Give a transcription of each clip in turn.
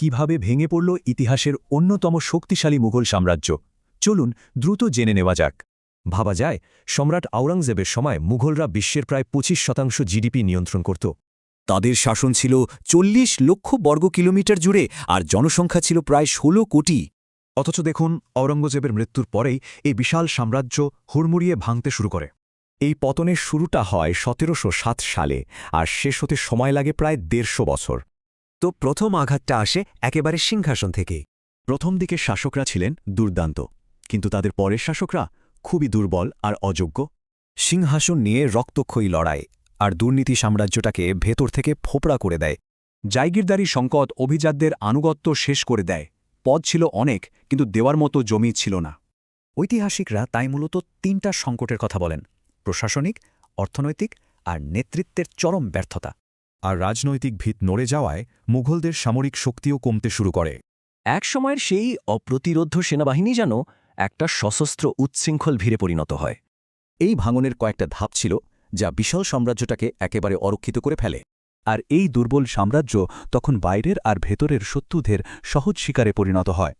কিভাবে ভেঙে পড়ল ইতিহাসের অন্যতম শক্তিশালী মুঘল সাম্রাজ্য চলুন দ্রুত জেনে নেওয়া যাক ভাবা যায় সম্রাট আওরঙ্গজেবের সময় মুঘলরা বিশ্বের প্রায় ২৫% জিডিপি নিয়ন্ত্রণ করত তাদের শাসন ছিল ৪০ লক্ষ বর্গ কিলোমিটার জুড়ে আর জনসংখ্যা ছিল প্রায় ১৬ কোটি। অথচ দেখুন আওরঙ্গজেবের মৃত্যুর পরেই এই বিশাল সাম্রাজ্য হুড়মুড়িয়ে ভাঙতে শুরু করে এই পতনের শুরুটা হয় ১৭০৭ সালে আর শেষ হতে সময় লাগে প্রায় ১৫০ বছর তো প্রথম আঘাতটা আসে একেবারে সিংহাসন থেকে। প্রথম দিকে শাসকরা ছিলেন দুর্দান্ত কিন্তু তাদের পরের শাসকরা খুবই দুর্বল আর অযোগ্য সিংহাসন নিয়ে রক্তক্ষয়ী লড়াই আর দুর্নীতি সাম্রাজ্যটাকে ভেতর থেকে ফোপড়া করে দেয়। জায়গিরদারি সংকট অভিজাতদের আনুগত্য শেষ করে দেয় পদ ছিল অনেক কিন্তু দেওয়ার মতো জমি ছিল না ঐতিহাসিকরা তাই মূলত ৩টা সংকটের কথা বলেন: প্রশাসনিক, অর্থনৈতিক আর নেতৃত্বের চরম ব্যর্থতা। আর রাজনৈতিক ভিত নড়ে যাওয়ায় মুঘলদের সামরিক শক্তিও কমতে শুরু করে এক সময়ের সেই অপ্রতিরোধ্য সেনাবাহিনী যেন একটা সশস্ত্র উচ্ছৃঙ্খল ভিড়ে পরিণত হয়। এই ভাঙনের কয়েকটা ধাপ ছিল যা বিশাল সাম্রাজ্যটাকে একেবারে অরক্ষিত করে ফেলে। আর এই দুর্বল সাম্রাজ্য তখন বাইরের আর ভেতরের শত্রুদের সহজ শিকারে পরিণত হয়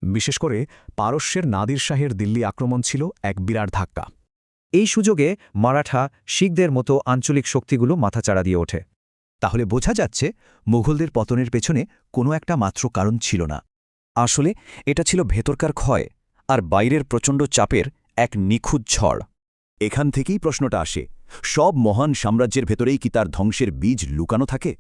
বিশেষ করে পারস্যের নাদির শাহের দিল্লি আক্রমণ ছিল এক বিরাট ধাক্কা এই সুযোগে মারাঠা, শিখদের মতো আঞ্চলিক শক্তিগুলো মাথাচাড়া দিয়ে ওঠে। তাহলে বোঝা যাচ্ছে মুঘলদের পতনের পেছনে কোনো একটা মাত্র কারণ ছিল না। আসলে এটা ছিল ভেতরকার ক্ষয় আর বাইরের প্রচণ্ড চাপের এক নিখুঁত ঝড়। এখান থেকেই প্রশ্নটা আসে, সব মহান সাম্রাজ্যের ভেতরেই কি তার ধ্বংসের বীজ লুকানো থাকে?